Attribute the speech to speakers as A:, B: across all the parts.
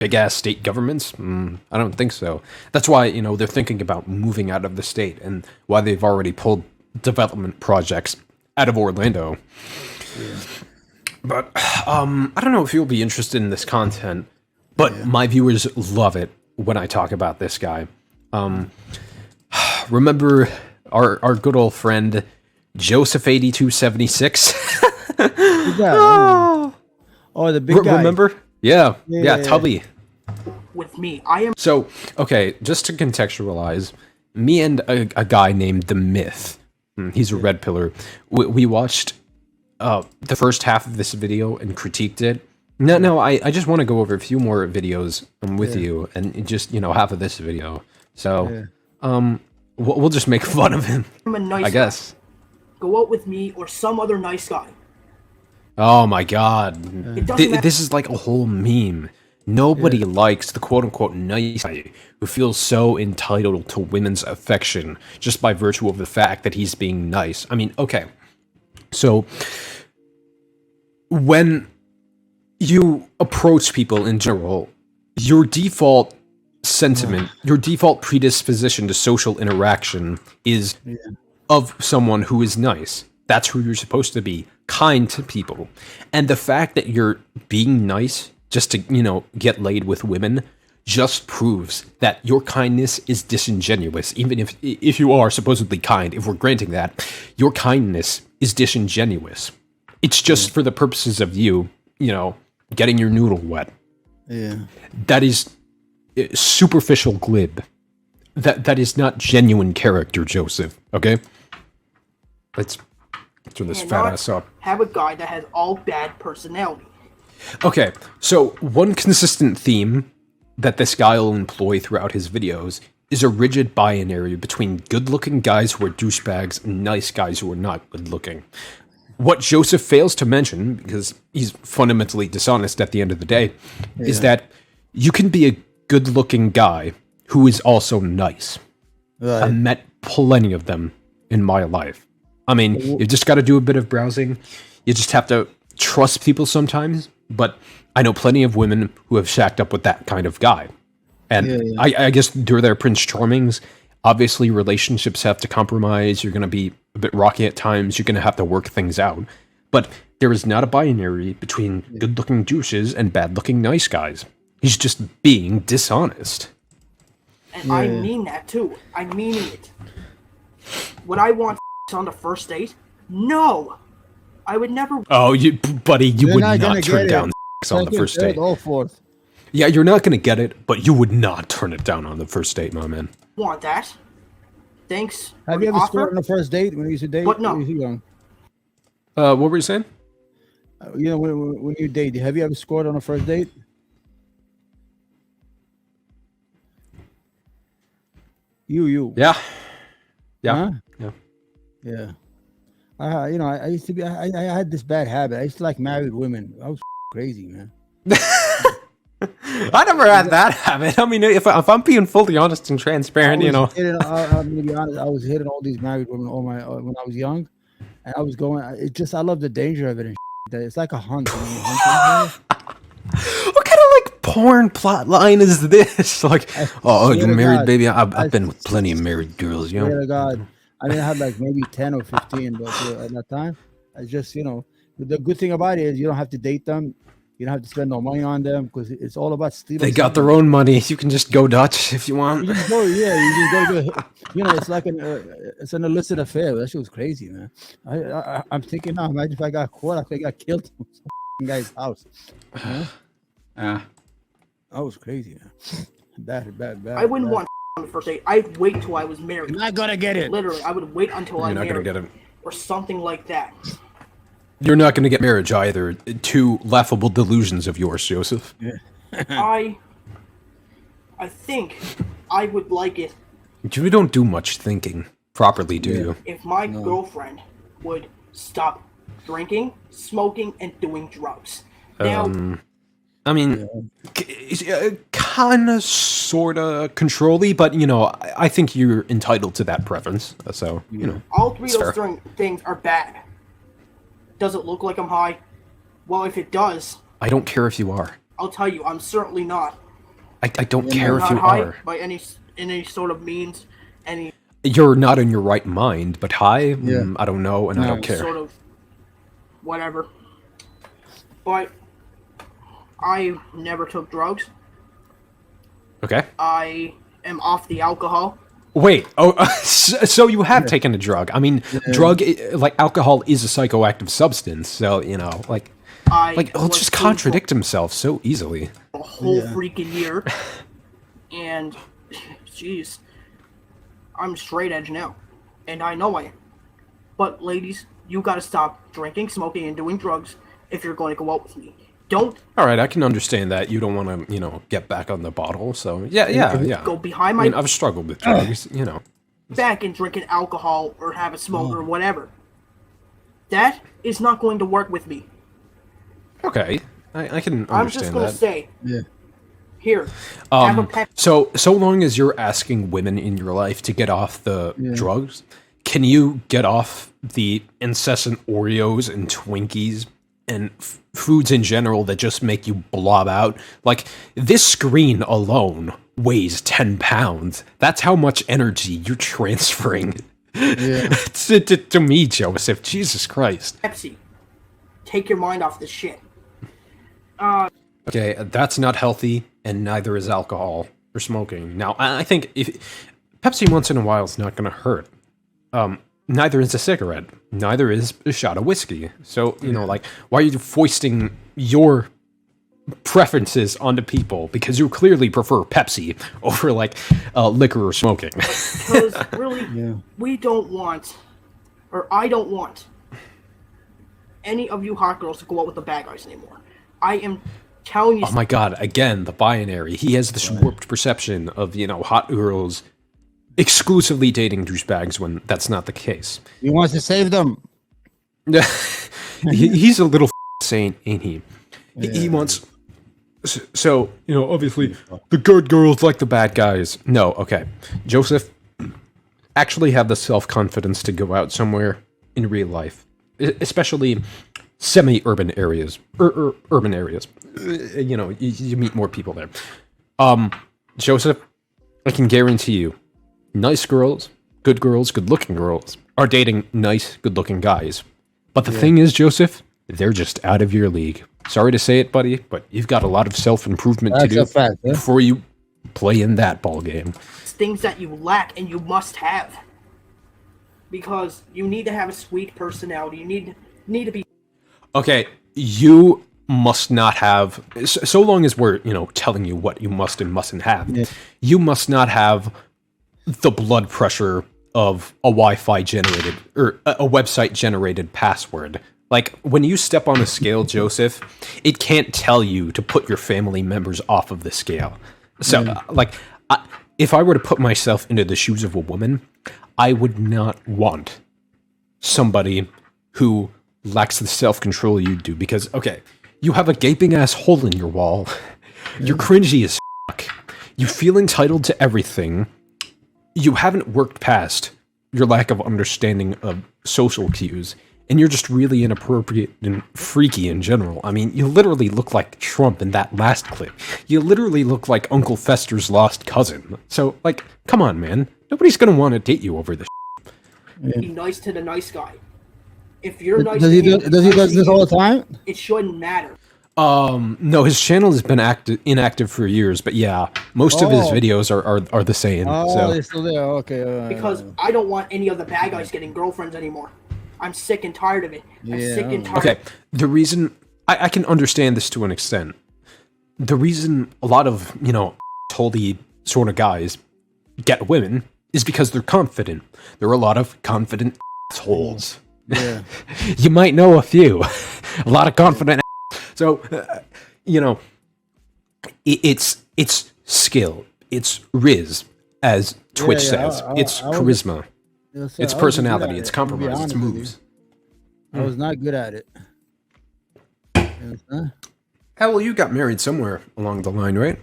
A: big-ass state governments? I don't think so. That's why, they're thinking about moving out of the state, and why they've already pulled development projects out of Orlando.
B: Yeah.
A: But, I don't know if you'll be interested in this content, but my viewers love it when I talk about this guy. Remember our good old friend, Joseph8276?
B: Oh, the big guy.
A: Remember? Yeah, Tubby.
C: With me, I am.
A: So, okay, just to contextualize, me and a guy named The Myth, he's a red pillar, we watched the first half of this video and critiqued it. No, I just want to go over a few more videos with you, and just, half of this video. So, we'll just make fun of him,
C: I'm a nice
A: I guess.
C: guy. Go out with me or some other nice guy.
A: Oh my god. This is like a whole meme. Nobody likes the quote-unquote nice guy who feels so entitled to women's affection just by virtue of the fact that he's being nice. I mean, okay. So, when you approach people in general, your default sentiment, your default predisposition to social interaction is of someone who is nice. That's who you're supposed to be, kind to people. And the fact that you're being nice just to, get laid with women just proves that your kindness is disingenuous. Even if you are supposedly kind, if we're granting that, your kindness is disingenuous. It's just for the purposes of you, getting your noodle wet.
B: Yeah.
A: That is superficial glib. That is not genuine character, Joseph. Okay? Let's turn this fat ass up.
C: Have a guy that has all bad personality.
A: Okay, so one consistent theme that this guy will employ throughout his videos is a rigid binary between good-looking guys who are douchebags and nice guys who are not good-looking. What Joseph fails to mention, because he's fundamentally dishonest at the end of the day, is that you can be a good-looking guy who is also nice.
B: Right.
A: I've met plenty of them in my life. I mean, you just got to do a bit of browsing. You just have to trust people sometimes. But I know plenty of women who have shacked up with that kind of guy. And I guess they're their Prince Charmings. Obviously, relationships have to compromise. You're going to be a bit rocky at times. You're going to have to work things out. But there is not a binary between good-looking douches and bad-looking nice guys. He's just being dishonest.
C: And I mean that, too. I mean it. Would I want on the first date? No! I would never...
A: Oh, buddy, you would not turn down on the first date. Yeah, you're not going to get it, but you would not turn it down on the first date, my man.
C: Want that? Thanks.
B: Have you ever scored on the first date when you used to date?
C: But no.
A: What were you saying?
B: When you date, have you ever scored on a first date? You.
A: Yeah.
B: Huh?
A: Yeah.
B: Yeah. I used to be. I had this bad habit. I used to like married women. I was crazy, man.
A: I never had that habit. I mean, if I'm being fully honest and transparent,
B: I'm gonna be honest. I was hitting all these married women when I was young, and I was going. I love the danger of it and that it's like a hunt.
A: What kind of porn plot line is this? You married, baby? I've been with plenty of married girls, you know.
B: Swear to God. I mean, I had maybe 10 or 15, but at that time, I just, the good thing about it is you don't have to date them. You don't have to spend no money on them because it's all about stealing.
A: They got their own money. You can just go Dutch if you want.
B: You just go, you just go, it's like it's an illicit affair. That shit was crazy, man. I'm thinking now, imagine if I got caught, I think I got killed in some guy's house. That was crazy, man. Bad.
C: I wouldn't want on the first date. I'd wait till I was married.
B: You're not gonna get it.
C: Literally, I would wait until I'm married.
A: You're not gonna get it.
C: Or something like that.
A: You're not gonna get marriage either. Two laughable delusions of yours, Joseph.
B: Yeah.
C: I think I would like it.
A: You don't do much thinking properly, do you?
C: If my girlfriend would stop drinking, smoking, and doing drugs. Now,
A: I mean, kind of, sort of control-y, but, I think you're entitled to that preference. So,
C: all three of
A: fair.
C: those things are bad. Does it look like I'm high? Well, if it does...
A: I don't care if you are.
C: I'll tell you, I'm certainly not.
A: I don't
B: Yeah,
A: care if
C: Not
A: you
C: high
A: are.
C: by any sort of means, any
A: You're not in your right mind, but high,
B: Yeah.
A: I don't know, and I
B: No.
A: don't care.
C: sort of whatever. But I never took drugs.
A: Okay.
C: I am off the alcohol.
A: Wait. Oh, so you have taken a drug. I mean, like alcohol is a psychoactive substance. So like he'll
C: was
A: just
C: clean
A: contradict himself so easily.
C: for a whole freaking year, and jeez, I'm straight edge now, and I know I am. But ladies, you gotta stop drinking, smoking, and doing drugs if you're going to go out with me. Don't
A: All right, I can understand that you don't want to, get back on the bottle. So yeah.
C: go behind
A: I
C: my
A: mean, I've struggled with drugs.
C: back and drinking alcohol or have a smoke or whatever. That is not going to work with me.
A: Okay, I can understand
C: I'm just gonna
A: that.
C: say,
B: Yeah.
C: here, have a Pepsi.
A: So long as you're asking women in your life to get off the drugs, can you get off the incessant Oreos and Twinkies and foods in general that just make you blob out? Like, this screen alone weighs 10 pounds. That's how much energy you're transferring to me, Joseph. Jesus Christ.
C: Pepsi. Take your mind off this shit.
A: Okay, that's not healthy, and neither is alcohol or smoking. Now, I think if Pepsi once in a while is not going to hurt. Neither is a cigarette. Neither is a shot of whiskey. So, like, why are you foisting your preferences onto people? Because you clearly prefer Pepsi over, like, liquor or smoking.
C: Because really, we don't want, or I don't want, any of you hot girls to go out with the bad guys anymore. I am telling you.
A: Oh my god, again, the binary. He has this warped perception of, hot girls exclusively dating douchebags when that's not the case.
B: He wants to save them.
A: He's a little saint, ain't he? He wants... So, obviously, the good girls like the bad guys. No, okay. Joseph, actually have the self-confidence to go out somewhere in real life. Especially semi-urban areas. Urban areas. You meet more people there. Joseph, I can guarantee you, nice girls, good-looking girls are dating nice, good-looking guys. But the thing is, Joseph, they're just out of your league. Sorry to say it, buddy, but you've got a lot of self-improvement to do before you play in that ball game.
C: Things that you lack and you must have. Because you need to have a sweet personality. You need to be...
A: Okay, you must not have... So long as we're, telling you what you must and mustn't have, you must not have the blood pressure of a Wi-Fi generated, or a website generated password. Like, when you step on a scale, Joseph, it can't tell you to put your family members off of the scale. So, if I were to put myself into the shoes of a woman, I would not want somebody who lacks the self-control you do. Because, okay, you have a gaping-ass hole in your wall. You're cringy as fuck. You feel entitled to everything. You haven't worked past your lack of understanding of social cues. And you're just really inappropriate and freaky in general. I mean, you literally look like Trump in that last clip. You literally look like Uncle Fester's lost cousin. So, like, come on, man. Nobody's gonna want to date you over this.
C: Be nice to the nice guy. If you're nice
B: Does he do this all the time?
C: It shouldn't matter.
A: No, his channel has been inactive for years, but yeah, most of his videos are the same. So.
B: They're still there. Okay.
C: Because I don't want any of the bad guys getting girlfriends anymore. I'm sick and tired of it. I'm sick and tired.
A: Okay, the reason I can understand this to an extent. The reason a lot of holy sort of guys get women is because they're confident. There are a lot of confident assholes.
B: Yeah.
A: You might know a few. A lot of confident. So, it's skill. It's riz, as Twitch says. It's charisma. It's personality. It's compromise. It's moves.
B: I was not good at it.
A: Hell, well, you got married somewhere along the line, right?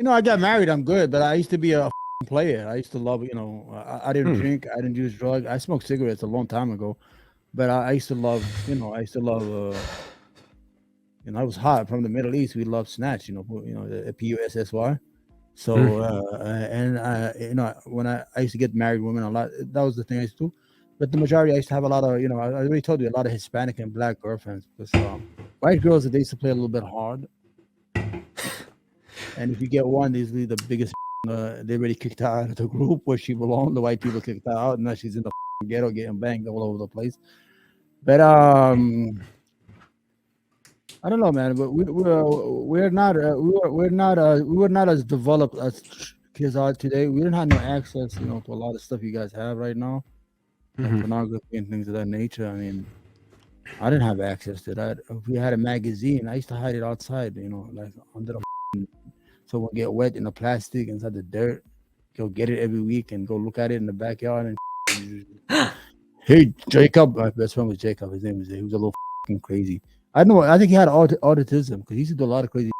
B: I got married. I'm good, but I used to be a player. I used to love, I didn't drink. I didn't use drugs. I smoked cigarettes a long time ago, but I used to love, I was hot from the Middle East. We loved snatch, the PUSSY. So you know, when I used to get married women a lot, that was the thing I used to do. But the majority, I used to have a lot of, you know, I already told you, a lot of Hispanic and black girlfriends. Because white girls, they used to play a little bit hard. And if you get one, these are the biggest. They already kicked her out of the group where she belonged. The white people kicked her out, and now she's in the ghetto getting banged all over the place. But I don't know, man. But we're not we were not as developed as kids are today. We didn't have no access, you know, to a lot of stuff you guys have right now, like pornography and things of that nature. I mean, I didn't have access to that. If we had a magazine, I used to hide it outside, you know, like under the so we'll get wet in the plastic inside the dirt. Go get it every week and go look at it in the backyard. And hey, Jacob, my best friend was Jacob. His name was. He was a little crazy. I don't know. I think he had autism because he used to do a lot of crazy.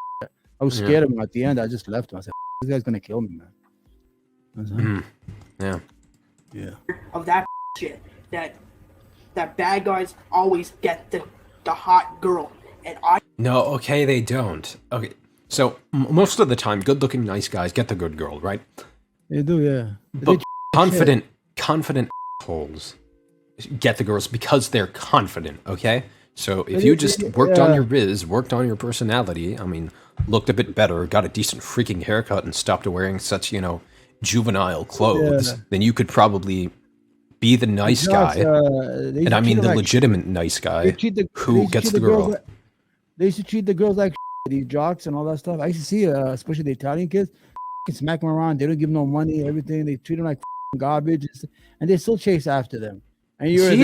B: I was scared of him. At the end, I just left him. I said, "This guy's gonna kill me, man." Yeah.
C: Of that shit, that bad guys always get the hot girl, and
A: No, okay, they don't. Okay, so most of the time, good-looking, nice guys get the good girl, right?
B: They do, yeah.
A: But confident holes get the girls because they're confident, okay? So if you just worked on your riz, worked on your personality, I mean, looked a bit better, got a decent freaking haircut, and stopped wearing such, you know, juvenile clothes, then you could probably be the nice guy. And I mean the legitimate nice guy who gets the girl.
B: They used to treat the girls like these jocks and all that stuff. I used to see, especially the Italian kids, smack them around. They don't give them no money, everything. They treat them like garbage, and they still chase after them. And you're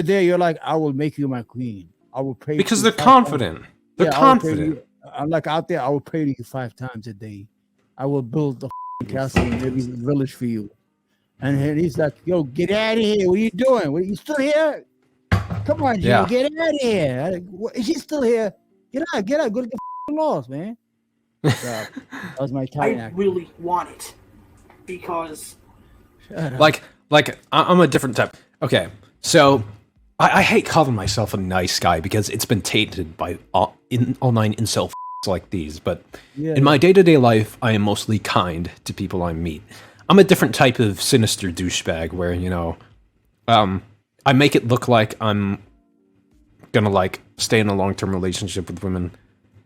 B: there. You're like, I will make you my queen. I will pray
A: because they're confident. They're confident.
B: I'm like out there. I will pray to you 5 times a day. I will build the castle in every village for you. And he's like, yo, get out of here. What are you doing? What, you still here? Come on, Jimmy, get out of here. Is he still here? Get out. Go to the laws, man. That was my Italian accent.
C: I really want it because
A: like I'm a different type. Okay, so I hate calling myself a nice guy because it's been tainted by online incel like these. But in my day-to-day life, I am mostly kind to people I meet. I'm a different type of sinister douchebag where, you know, I make it look like I'm gonna like stay in a long-term relationship with women.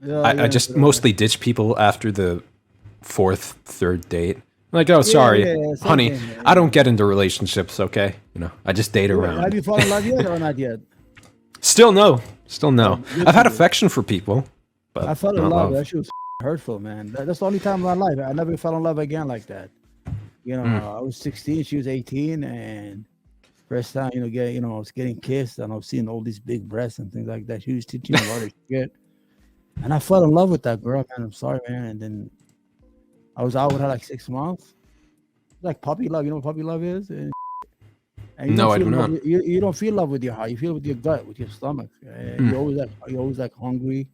A: I just mostly ditch people after the 4th, 3rd date. Like, oh, sorry, honey, I don't get into relationships, okay? You know, I just date around.
B: Have you fallen in love yet or not yet?
A: Still no. I've had affection for people, but
B: I fell in love. That shit was hurtful, man. That's the only time in my life I never fell in love again like that. You know, I was 16, she was 18, and first time, you know, I was getting kissed, and I was seeing all these big breasts and things like that. She was teaching me a lot of shit, and I fell in love with that girl, man. I'm sorry, man. And then I was out with her like 6 months. Like puppy love, you know what puppy love is? And
A: no, I do not.
B: You don't feel love with your heart. You feel it with your gut, with your stomach. You always like hungry.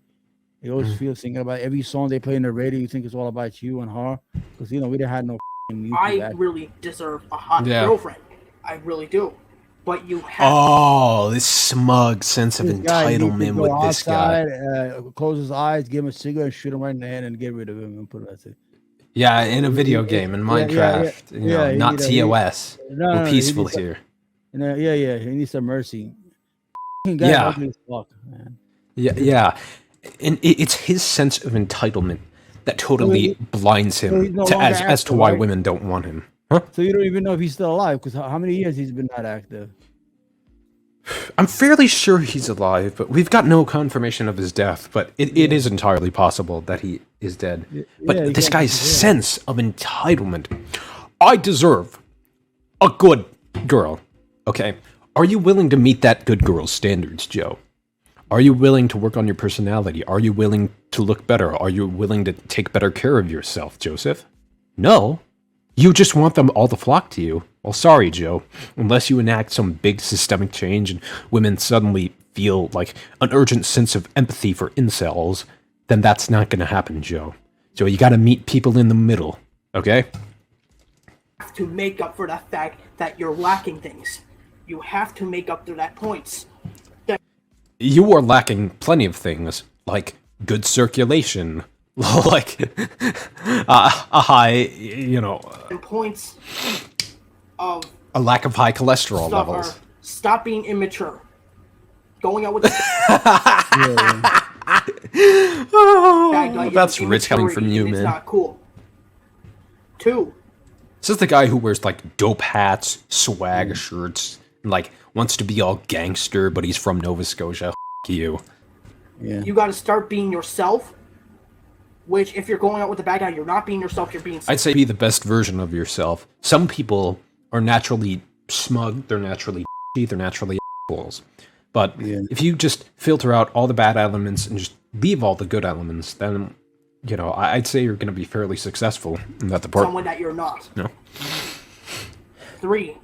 B: You always feel thinking about every song they play in the radio. You think it's all about you and her, because you know we didn't have no.
C: I really deserve a hot girlfriend. I really do. But you have.
A: Oh, this smug sense of entitlement with this guy.
B: Close his eyes, give him a cigarette, shoot him right in the head, and get rid of him and put it. That's it.
A: Yeah, in a video game, in Minecraft. You know, not TOS. We're peaceful here.
B: He needs some mercy. Guy ugly as fuck, man.
A: Yeah. And it's his sense of entitlement that totally blinds him as to why women don't want him. Huh?
B: So you don't even know if he's still alive, because how many years he's been not active?
A: I'm fairly sure he's alive, but we've got no confirmation of his death. But it is entirely possible that he is dead. But this guy's sense of entitlement. I deserve a good girl. Okay? Are you willing to meet that good girl's standards, Joe? Are you willing to work on your personality? Are you willing to look better? Are you willing to take better care of yourself, Joseph? No. You just want them all to flock to you. Well, sorry, Joe. Unless you enact some big systemic change and women suddenly feel like an urgent sense of empathy for incels, then that's not going to happen, Joe. So you got to meet people in the middle, okay?
C: To make up for the fact that you're lacking things. You have to make up to that points.
A: You are lacking plenty of things, like good circulation, like a high, you know,
C: And points of
A: a lack of high cholesterol
C: stuff
A: levels.
C: are stop being immature. Going out with
A: That's rich coming from you,
C: It's
A: man.
C: not cool. 2,
A: This is the guy who wears like dope hats, swag shirts, and like wants to be all gangster, but he's from Nova Scotia. F you.
B: Yeah.
C: you got to start being yourself. Which, if you're going out with a bad guy, you're not being yourself. You're being.
A: I'd say be the best version of yourself. Some people are naturally smug, they're naturally they're naturally assholes. But if you just filter out all the bad elements and just leave all the good elements, then, you know, I'd say you're going to be fairly successful in that department.
C: Someone that you're not.
A: No.
C: 3,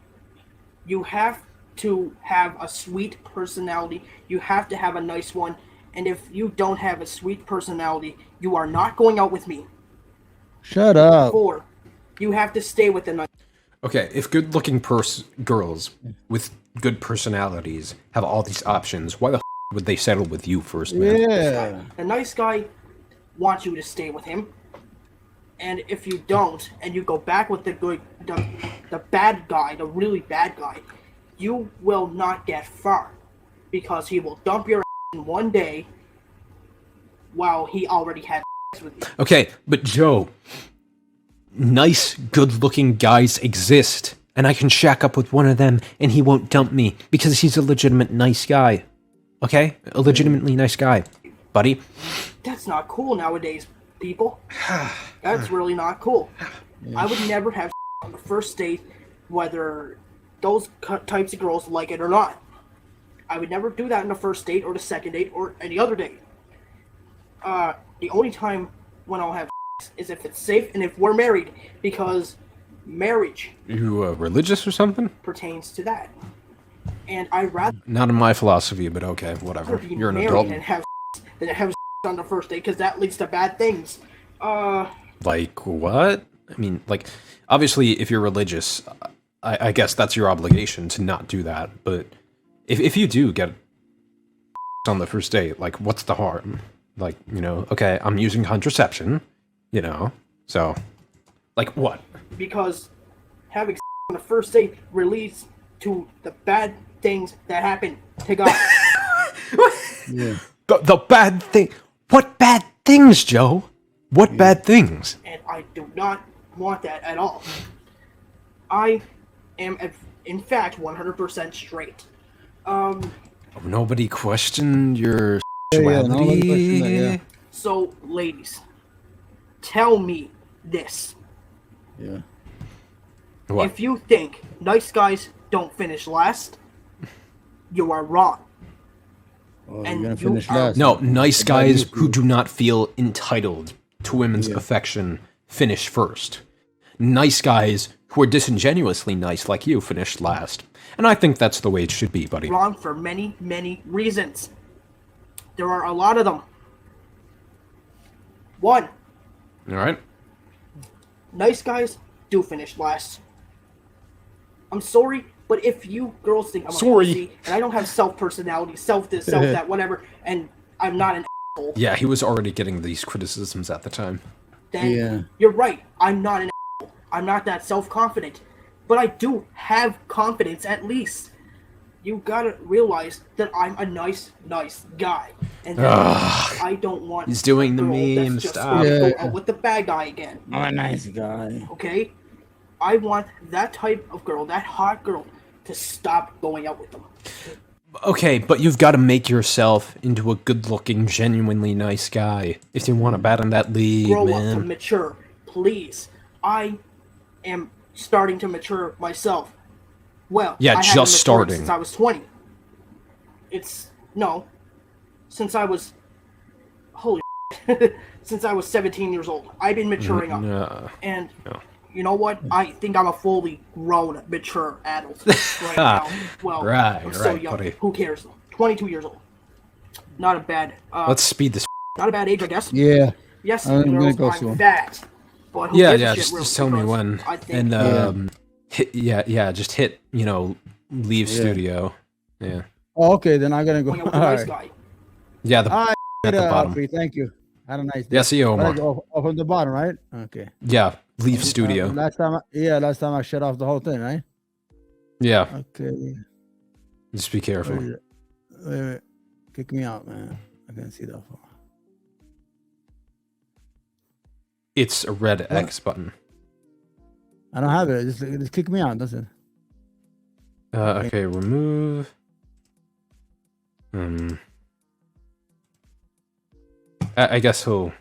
C: you have to have a sweet personality. You have to have a nice one. And if you don't have a sweet personality, you are not going out with me.
B: Shut up.
C: 4, you have to stay with the nice.
A: Okay, if good-looking girls with good personalities have all these options, why the would they settle with you first, man?
B: Yeah.
C: The nice guy wants you to stay with him. And if you don't, and you go back with the bad guy, the really bad guy, you will not get far. Because he will dump your in one day while he already had with you.
A: Okay, but Joe, nice, good-looking guys exist, and I can shack up with one of them, and he won't dump me because he's a legitimate nice guy. Okay, a legitimately nice guy, buddy.
C: That's not cool nowadays, people. That's really not cool. I would never have on the first date, whether those types of girls like it or not. I would never do that in the first date or the second date or any other date. The only time when I'll have is if it's safe and if we're married, because marriage
A: You religious or something?
C: pertains to that. And I'd rather
A: Not in my philosophy, but okay, whatever.
C: be
A: You're an
C: married
A: adult.
C: and have than have on the first date, because that leads to bad things.
A: Like what? I mean, like, obviously, if you're religious, I guess that's your obligation to not do that. But if you do get on the first date, like, what's the harm? Like, you know, okay, I'm using contraception, you know, so, like, what?
C: Because having on the first date leads to the bad things that happen to God.
B: Yeah.
A: The bad thing. What bad things, Joe? What bad things?
C: And I do not want that at all. I am, in fact, 100% straight.
A: Nobody questioned your
B: Yeah, nobody
A: sexuality?
B: questioned that, yeah.
C: So, ladies, tell me this.
B: Yeah.
A: What?
C: If you think nice guys don't finish last, you are wrong.
B: Oh,
C: And
B: you're gonna
C: you
B: finish
C: are-
B: last.
A: No, nice
B: The bad
A: guys
B: news
A: who
B: is-
A: do not feel entitled to women's affection finish first. Nice guys who are disingenuously nice like you finish last. And I think that's the way it should be, buddy.
C: Wrong for many, many reasons. There are a lot of them. 1,
A: All right?
C: nice guys do finish last. I'm sorry, but if you girls think I'm
A: Sorry.
C: a pussy and I don't have self-personality, self-this, self-that, whatever, and I'm not an asshole,
A: Yeah, he was already getting these criticisms at the time.
C: then
B: Yeah.
C: you're right. I'm not an asshole. I'm not that self-confident. But I do have confidence, at least. You gotta realize that I'm a nice guy. And that I don't want
A: He's doing the
C: a girl that's
A: meme,
C: just
A: stop.
C: gonna go
B: Yeah.
C: out with the bad guy again.
B: I'm a nice guy.
C: Okay? I want that type of girl, that hot girl, to stop going out with them.
A: Okay, but you've got to make yourself into a good-looking, genuinely nice guy if you want to bat in that league,
C: Grow up to
A: man.
C: mature, please. I am starting to mature myself. Well,
A: Yeah,
C: I haven't
A: just
C: matured
A: starting.
C: since I was 20. Since I was holy since I was 17 years old. I've been maturing up. And you know what? I think I'm a fully grown, mature adult right now. Well,
A: Right,
C: I'm still
A: right,
C: young.
A: buddy.
C: Who cares? 22 years old. Not a bad
A: Let's speed this.
C: not a bad age, I guess.
B: Yeah.
C: Yes,
B: I'm gonna
C: girls,
B: go
C: I'm
B: soon.
C: fat. But who
A: Yeah,
C: gives a
A: yeah.
C: shit,
A: Just,
C: really,
A: just tell me
C: because
A: when.
C: I think
A: And just hit. Leave studio. Yeah.
B: Oh, okay, then I'm gonna go.
C: going out with a
B: All
C: nice
B: right.
C: guy.
A: Yeah. The
B: All right,
A: at the bottom.
B: Alfie, thank you. Had a nice day.
A: Yeah, see you,
B: But I
A: Omar.
B: go off from the bottom, right? Okay.
A: Yeah, leave studio.
B: Last time I shut off the whole thing, right?
A: Yeah,
B: Okay.
A: just be careful.
B: Wait, wait. Kick me out, man. I can't see that far.
A: It's a red X button.
B: I don't have it. Just kick me out, doesn't it?
A: Okay, remove. I guess he'll.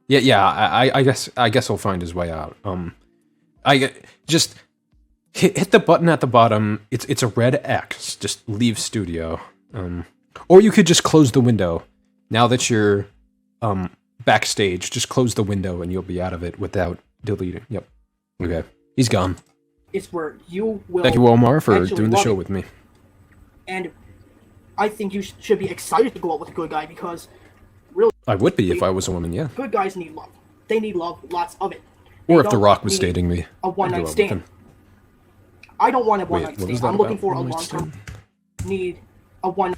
A: Yeah. I guess he'll find his way out. Just hit the button at the bottom. It's a red X. Just leave studio. Or you could just close the window. Now that you're backstage, just close the window and you'll be out of it without deleting. Yep. Okay. He's gone.
C: It's where you will.
A: Thank you, Omar, for
C: actually
A: doing the
C: love
A: show
C: it.
A: with me.
C: And I think you should be excited to go out with a good guy because
A: I would be if I was a woman, yeah.
C: good guys need love. They need love, lots of it.
A: Or
C: They
A: if The
C: don't
A: Rock was
C: need
A: dating me.
C: a
A: I'd go
C: one-night
A: out with
C: stand.
A: him.
C: I don't want a
A: Wait,
C: one-night
A: what was
C: stand.
A: that
C: I'm looking
A: about?
C: for a
A: One-night
C: long-term. Need a one.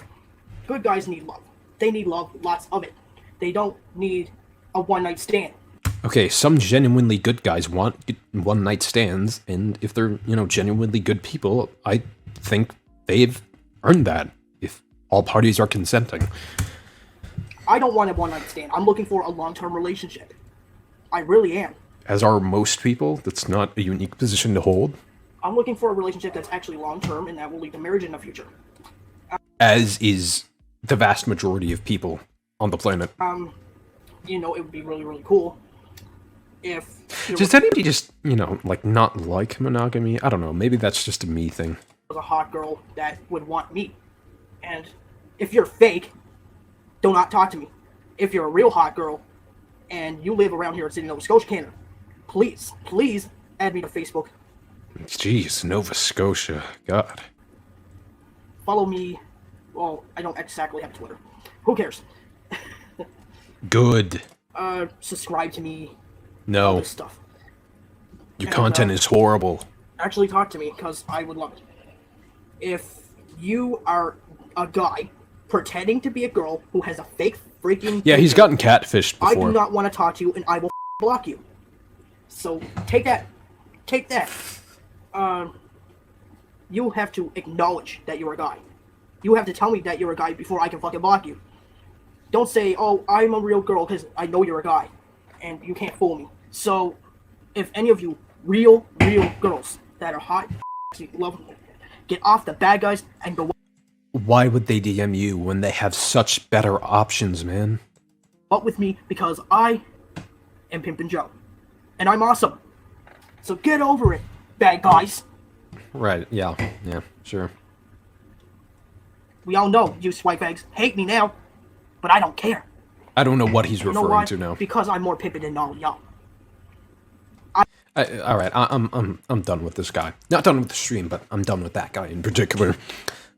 C: Good guys need love. They need love, lots of it. They don't need a one-night stand.
A: Okay, some genuinely good guys want one-night stands, and if they're, genuinely good people, I think they've earned that, if all parties are consenting.
C: I don't want a one-night stand. I'm looking for a long-term relationship. I really am.
A: As are most people, that's not a unique position to hold.
C: I'm looking for a relationship that's actually long-term and that will lead to marriage in the future.
A: As is the vast majority of people on the planet.
C: It would be really, really cool if
A: Does anybody just, not like monogamy? I don't know, maybe that's just a me thing.
C: was a hot girl that would want me. And if you're fake, do not talk to me. If you're a real hot girl and you live around here in Sydney, Nova Scotia, Canada, please add me to Facebook.
A: Jeez, Nova Scotia, God.
C: Follow me. Well, I don't exactly have Twitter. Who cares?
A: Good.
C: Subscribe to me. All
A: No,
C: this stuff.
A: your
C: And,
A: content is horrible.
C: Actually talk to me because I would love it. If you are a guy pretending to be a girl who has a fake freaking
A: Yeah, he's
C: picture,
A: gotten catfished
C: I
A: before.
C: do not want to talk to you and I will block you. So take that. You have to acknowledge that you're a guy. You have to tell me that you're a guy before I can fucking block you. Don't say, oh, I'm a real girl because I know you're a guy and you can't fool me. So if any of you real girls that are hot, love, get off the bad guys and go
A: Why would they DM you when they have such better options, man?
C: out with me because I am Pimpin' Joe. And I'm awesome. So get over it, bad guys.
A: Right, yeah, sure.
C: We all know you swipe eggs hate me now, but I don't care.
A: I don't know what he's
C: You know
A: referring
C: why?
A: to now.
C: Because I'm more pimpin' than all y'all.
A: All right, I'm done with this guy. Not done with the stream, but I'm done with that guy in particular.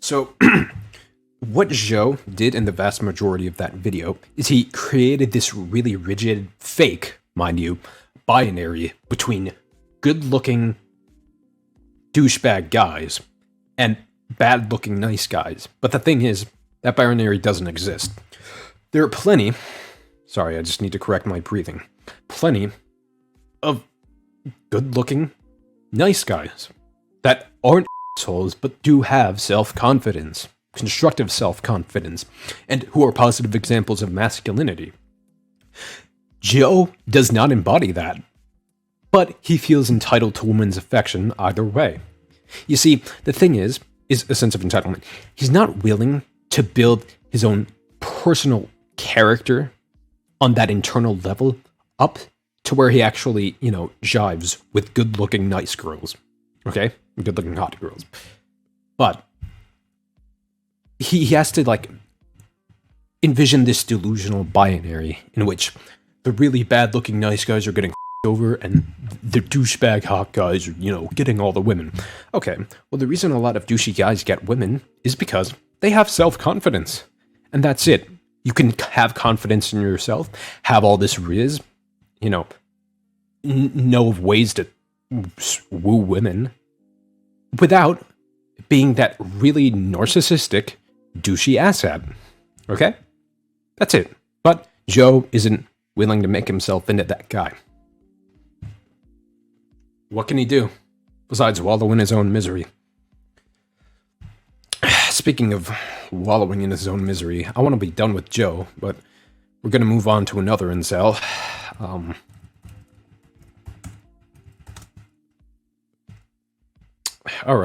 A: So, what Joe did in the vast majority of that video is he created this really rigid, fake, mind you, binary between good-looking douchebag guys and bad-looking nice guys. But the thing is, that binary doesn't exist. There are plenty. Sorry, I just need to correct my breathing. Plenty of good-looking, nice guys that aren't assholes but do have self-confidence, constructive self-confidence, and who are positive examples of masculinity. Joe does not embody that, but he feels entitled to women's affection either way. You see, the thing is a sense of entitlement. He's not willing to build his own personal character on that internal level up to where he actually, jives with good-looking nice girls. Okay? Good-looking hot girls. But he has to, envision this delusional binary in which the really bad-looking nice guys are getting over and the douchebag hot guys are, getting all the women. Okay, well, the reason a lot of douchey guys get women is because they have self-confidence. And that's it. You can have confidence in yourself, have all this riz, know of ways to woo women without being that really narcissistic, douchey asshat. Okay? That's it. But Joe isn't willing to make himself into that guy. What can he do besides wallow in his own misery? Speaking of wallowing in his own misery, I want to be done with Joe, but we're going to move on to another incel.